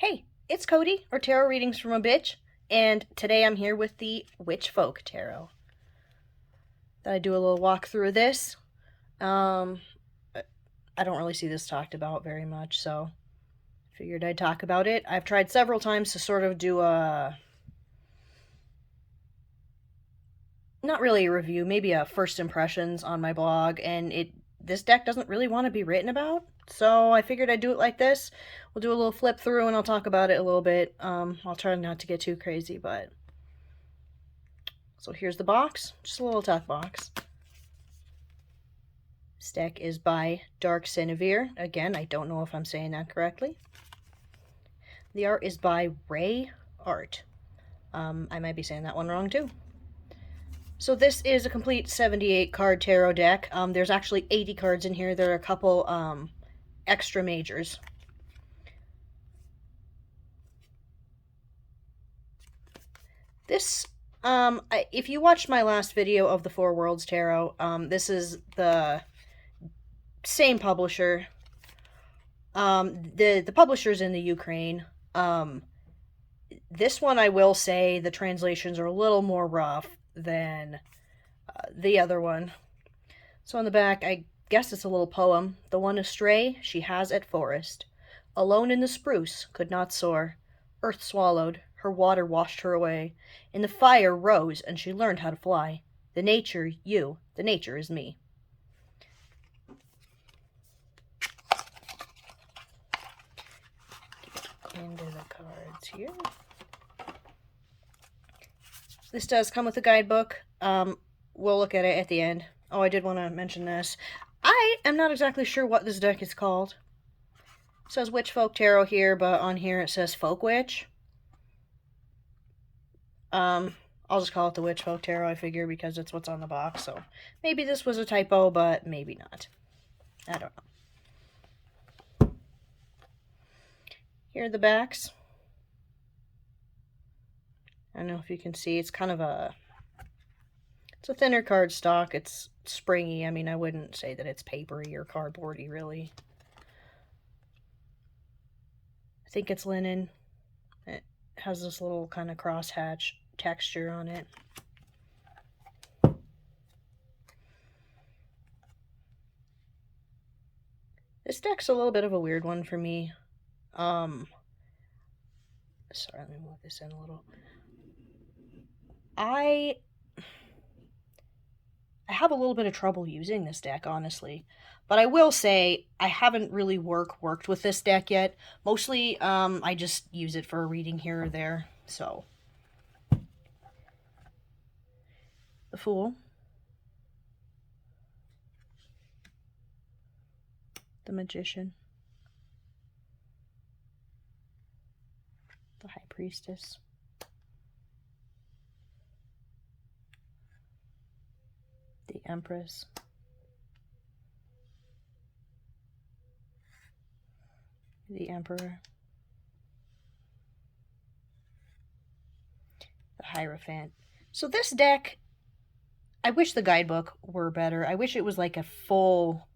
Hey, it's Cody, or Tarot Readings from a Bitch, and today I'm here with the Witch Folk Tarot. Thought I'd do a little walkthrough of this. I don't really see this talked about very much, so figured I'd talk about it. I've tried several times to sort of do a... not really a review, maybe a first impressions on my blog, and this deck doesn't really want to be written about, so I figured I'd do it like this. We'll do a little flip through and I'll talk about it a little bit. I'll try not to get too crazy, but... So here's the box, just a little talk box. This deck is by Dark Sinevere. Again, I don't know if I'm saying that correctly. The art is by Ray Art. I might be saying that one wrong too. So this is a complete 78 card tarot deck. There's actually 80 cards in here. There are a couple extra majors. This, if you watched my last video of the Four Worlds Tarot, this is the same publisher. The publisher's in the Ukraine. This one, I will say, the translations are a little more rough than the other one. So on the back, I guess it's a little poem. The one astray she has at forest. Alone in the spruce, could not soar. Earth swallowed, her water washed her away. In the fire rose, and she learned how to fly. The nature, you, the nature is me. Get into the cards here. This does come with a guidebook. We'll look at it at the end. Oh, I did want to mention this. I am not exactly sure what this deck is called. It says Witch Folk Tarot here, but on here it says Folk Witch. I'll just call it the Witch Folk Tarot, I figure, because it's what's on the box. So maybe this was a typo, but maybe not. I don't know. Here are the backs. I don't know if you can see. It's kind of it's a thinner cardstock. It's springy. I mean, I wouldn't say that it's papery or cardboardy, really. I think it's linen. It has this little kind of crosshatch texture on it. This deck's a little bit of a weird one for me. Sorry, let me move this in a little. I have a little bit of trouble using this deck, honestly. But I will say, I haven't really worked with this deck yet. Mostly, I just use it for a reading here or there, so. The Fool. The Magician. The High Priestess. The Empress. The Emperor. The Hierophant. So this deck, I wish the guidebook were better. I wish it was like a full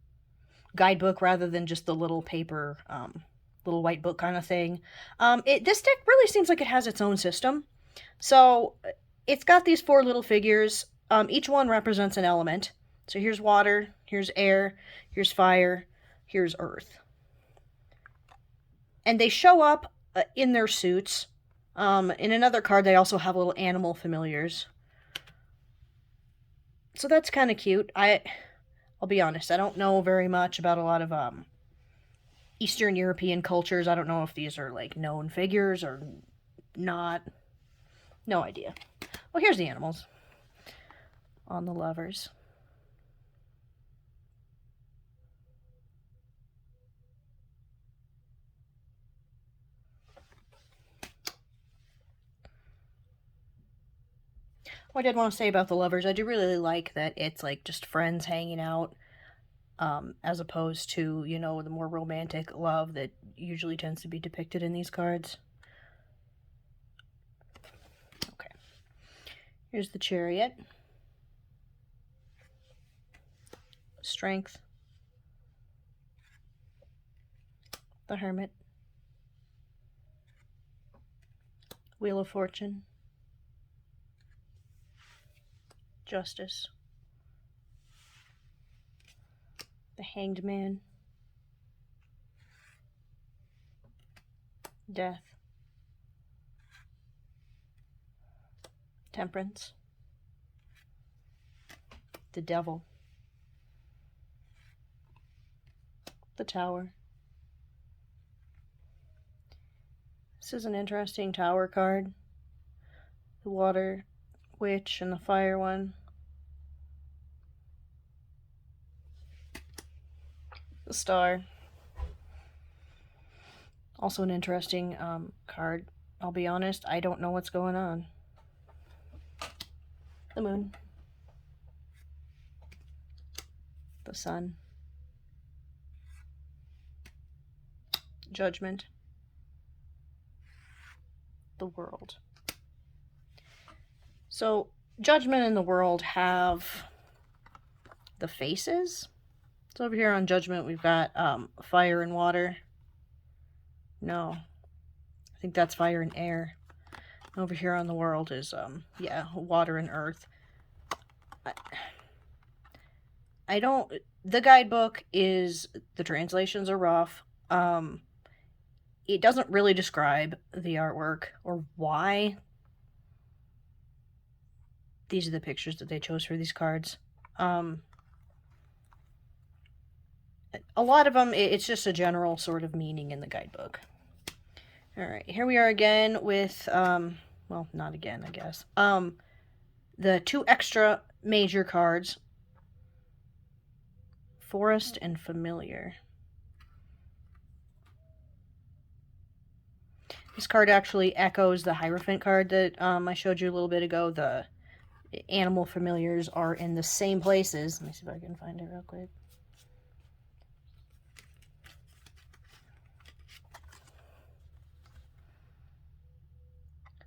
guidebook rather than just the little paper, little white book kind of thing. This deck really seems like it has its own system. So it's got these 4 little figures. Each one represents an element. So here's water, here's air, here's fire, here's earth. And they show up in their suits. In another card, they also have little animal familiars. So that's kind of cute. I'll be honest, I don't know very much about a lot of Eastern European cultures. I don't know if these are like known figures or not. No idea. Well, here's the animals on the lovers. What I did want to say about the lovers, I do really like that it's like just friends hanging out, as opposed to, you know, the more romantic love that usually tends to be depicted in these cards. Okay. Here's the Chariot. Strength. The Hermit. Wheel of Fortune. Justice. The Hanged Man. Death. Temperance. The Devil. The Tower. This is an interesting Tower card. The Water Witch and the Fire one. The Star. Also an interesting card. I'll be honest, I don't know what's going on. The Moon. The Sun. Judgment. The World. So, Judgment and the World have the faces. So over here on Judgment, we've got fire and water. No, I think that's fire and air. Over here on the World is, yeah, water and earth. I don't... The guidebook is... The translations are rough. It doesn't really describe the artwork or why these are the pictures that they chose for these cards. A lot of them, it's just a general sort of meaning in the guidebook. Alright, here we are again with, well, not again, I guess. The two extra major cards. Forest and Familiar. This card actually echoes the Hierophant card that I showed you a little bit ago. The animal familiars are in the same places. Let me see if I can find it real quick.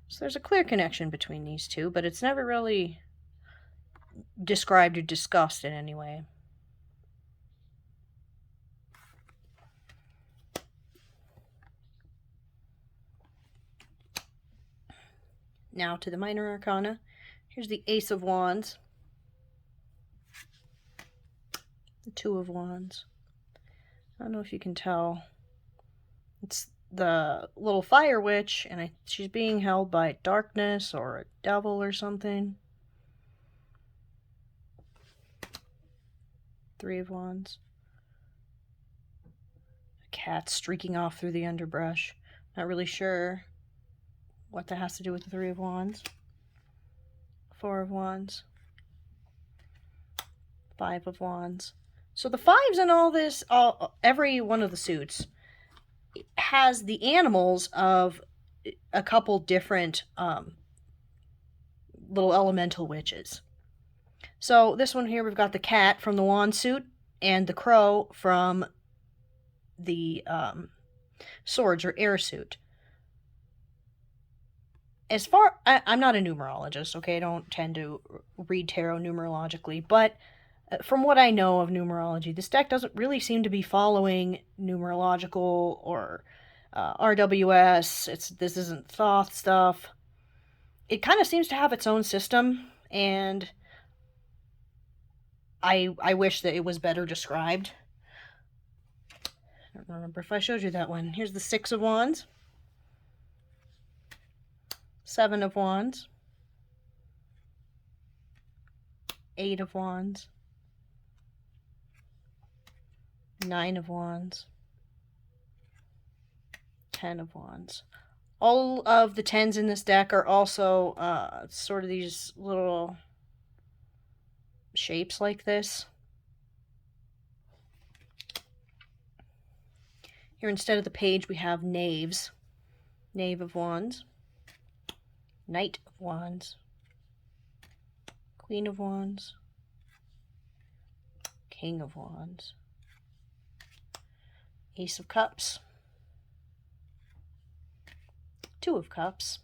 So there's a clear connection between these two, but it's never really described or discussed in any way. Now to the Minor Arcana. Here's the Ace of Wands. The Two of Wands. I don't know if you can tell. It's the little fire witch, and she's being held by darkness or a devil or something. Three of Wands. A cat streaking off through the underbrush. Not really sure what that has to do with the Three of Wands. Four of Wands. Five of Wands. So the fives in all this, every one of the suits has the animals of a couple different little elemental witches. So this one here, we've got the cat from the wand suit and the crow from the swords or air suit. As far... I'm not a numerologist, okay? I don't tend to read tarot numerologically, but from what I know of numerology, this deck doesn't really seem to be following numerological or RWS. This isn't Thoth stuff. It kind of seems to have its own system, and I wish that it was better described. I don't remember if I showed you that one. Here's the Six of Wands. Seven of Wands. Eight of Wands. Nine of Wands. 10 of Wands. All of the 10s in this deck are also sort of these little shapes like this. Here instead of the page we have knaves. Knave of Wands. Knight of Wands. Queen of Wands. King of Wands. Ace of Cups. Two of Cups.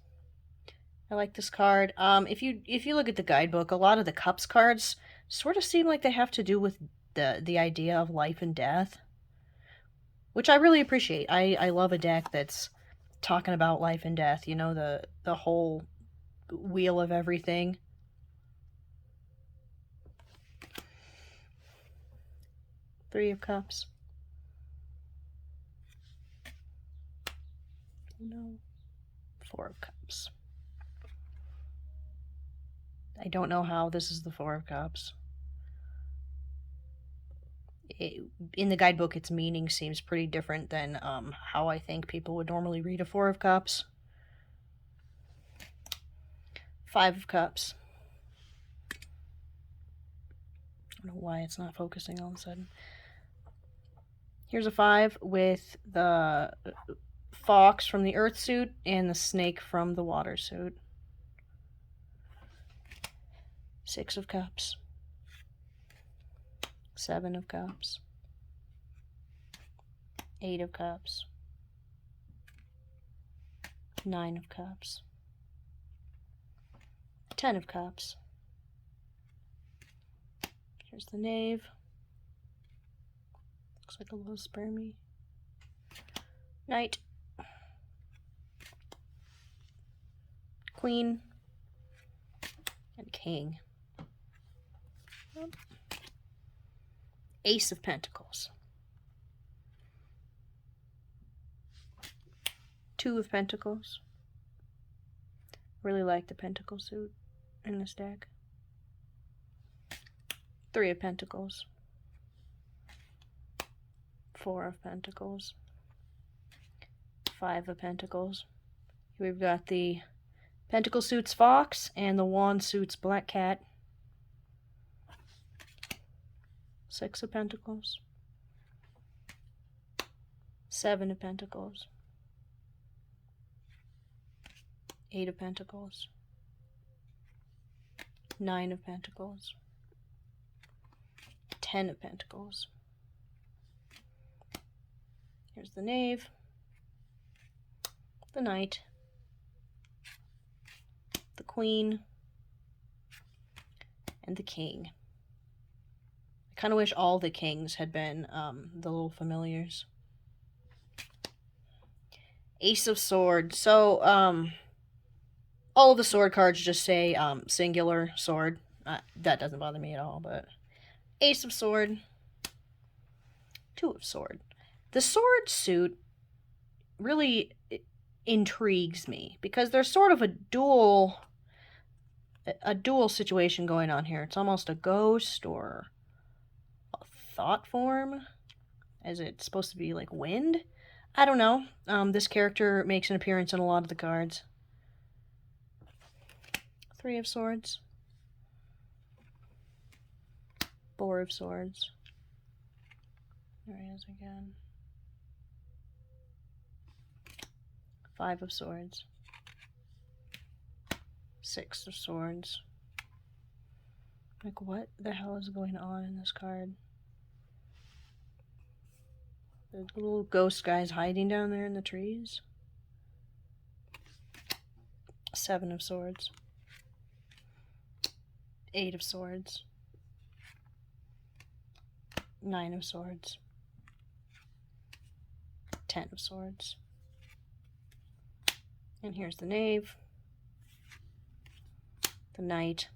I like this card. If you look at the guidebook, a lot of the Cups cards sort of seem like they have to do with the idea of life and death, which I really appreciate. I love a deck that's talking about life and death, you know, the whole wheel of everything. Three of Cups. No. Four of Cups. I don't know how this is the Four of Cups. In the guidebook, its meaning seems pretty different than how I think people would normally read a Four of Cups. Five of Cups. I don't know why it's not focusing all of a sudden. Here's a 5 with the fox from the earth suit and the snake from the water suit. 6 of Cups. 7 of Cups. 8 of Cups. 9 of Cups. 10 of Cups. Here's the Knave. Looks like a little spermy. Knight. Queen. And King. Ace of Pentacles. 2 of Pentacles. Really like the Pentacle suit in this deck. 3 of Pentacles. 4 of Pentacles. 5 of Pentacles. We've got the Pentacle suits Fox and the Wand suits Black Cat. 6 of Pentacles. 7 of Pentacles. 8 of Pentacles. 9 of Pentacles. 10 of Pentacles. Here's the Knave. The Knight. The Queen. And the King. I kind of wish all the kings had been the little familiars. Ace of Swords. So, all of the sword cards just say singular sword. That doesn't bother me at all, but Ace of Sword. 2 of Sword. The sword suit really intrigues me because there's sort of a dual situation going on here. It's almost a ghost or a thought form. Is it supposed to be like wind? I don't know. This character makes an appearance in a lot of the cards. 3 of Swords. 4 of Swords. There he is again. 5 of Swords. 6 of Swords. Like, what the hell is going on in this card? The little ghost guy's hiding down there in the trees. 7 of Swords. 8 of Swords. 9 of Swords. 10 of Swords. And here's the Knave. The Knight.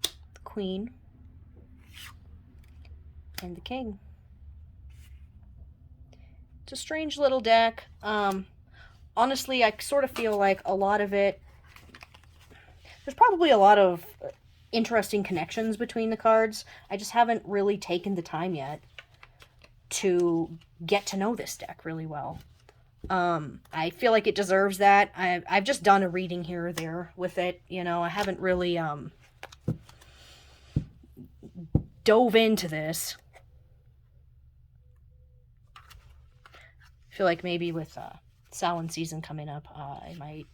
The Queen. And the King. It's a strange little deck. Honestly, I sort of feel like a lot of it... There's probably a lot of interesting connections between the cards. I just haven't really taken the time yet to get to know this deck really well. I feel like it deserves that. I've just done a reading here or there with it. You know, I haven't really dove into this. I feel like maybe with Samhain season coming up, I might...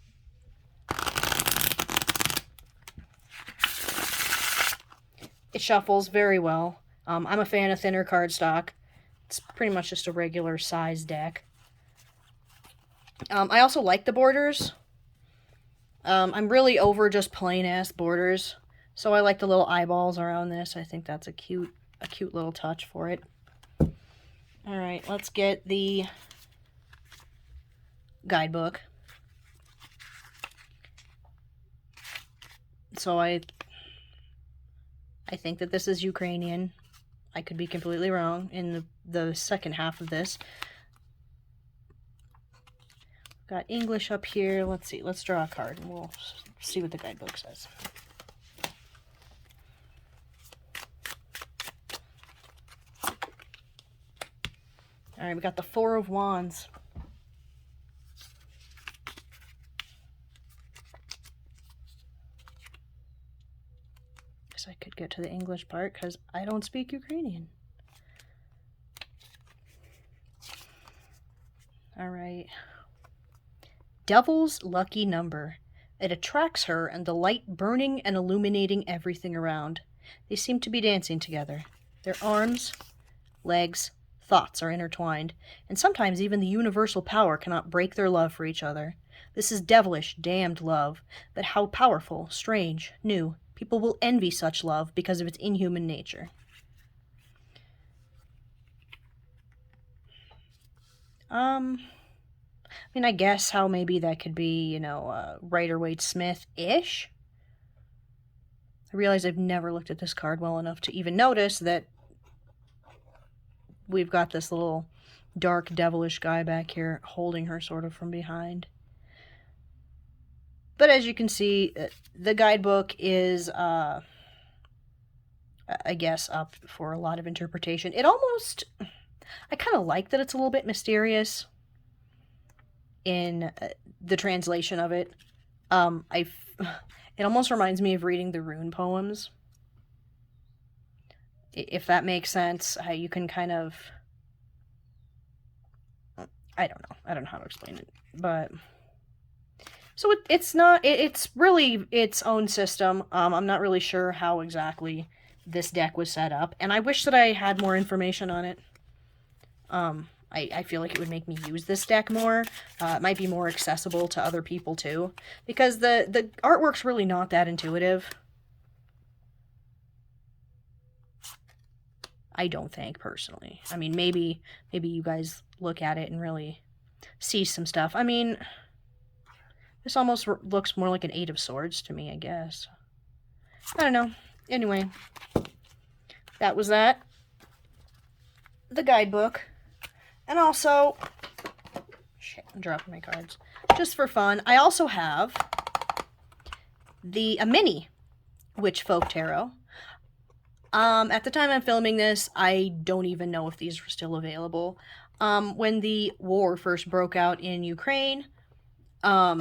It shuffles very well. I'm a fan of thinner cardstock. It's pretty much just a regular size deck. I also like the borders. I'm really over just plain-ass borders. So I like the little eyeballs around this. I think that's a cute little touch for it. Alright, let's get the guidebook. So I think that this is Ukrainian. I could be completely wrong in the second half of this. Got English up here. Let's see. Let's draw a card and we'll see what the guidebook says. All right, we got the Four of Wands. Guess I could get to the English part because I don't speak Ukrainian. All right. Devil's lucky number. It attracts her and the light burning and illuminating everything around. They seem to be dancing together. Their arms, legs, thoughts are intertwined, and sometimes even the universal power cannot break their love for each other. This is devilish, damned love, but how powerful, strange, new. People will envy such love because of its inhuman nature. I mean, I guess how maybe that could be, you know, Rider-Waite Smith-ish. I realize I've never looked at this card well enough to even notice that we've got this little dark, devilish guy back here holding her sort of from behind. But as you can see, the guidebook is, I guess, up for a lot of interpretation. It almost... I kind of like that it's a little bit mysterious in the translation of it. It almost reminds me of reading the rune poems. If that makes sense, how you can kind of... I don't know how to explain it, but... So it's not... It's really its own system. I'm not really sure how exactly this deck was set up, and I wish that I had more information on it. I feel like it would make me use this deck more. It might be more accessible to other people too, because the artwork's really not that intuitive. I don't think, personally. I mean, maybe you guys look at it and really see some stuff. I mean, this almost looks more like an Eight of Swords to me, I guess. I don't know. Anyway, that was that. The guidebook. And also, shit, I'm dropping my cards. Just for fun, I also have a mini Witch Folk Tarot. At the time I'm filming this, I don't even know if these were still available. When the war first broke out in Ukraine, the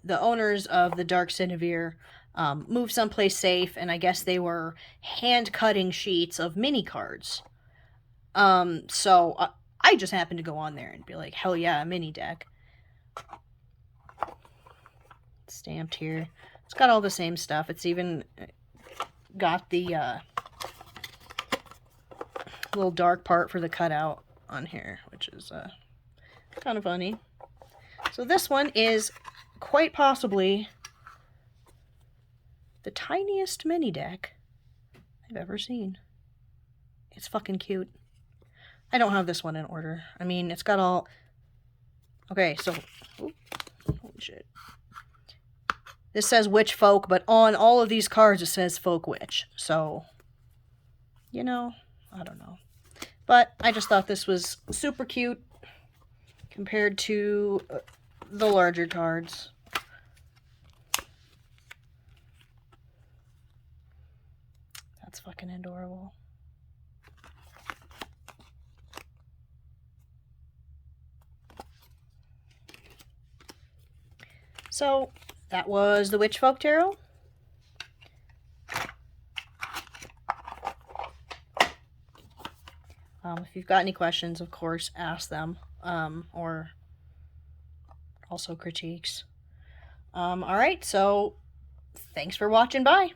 owners of the Dark Sinevere moved someplace safe, and I guess they were hand-cutting sheets of mini cards. So I just happened to go on there and be like, hell yeah, a mini deck. It's stamped here. It's got all the same stuff. It's even got the little dark part for the cutout on here, which is kind of funny. So this one is quite possibly the tiniest mini deck I've ever seen. It's fucking cute. I don't have this one in order. I mean, it's got all... Okay, so... Ooh, holy shit. This says Witch Folk, but on all of these cards it says Folk Witch. So, you know, I don't know. But I just thought this was super cute compared to the larger cards. That's fucking adorable. So, that was the Witch Folk Tarot. If you've got any questions, of course, ask them. Or also critiques. Alright, so thanks for watching. Bye.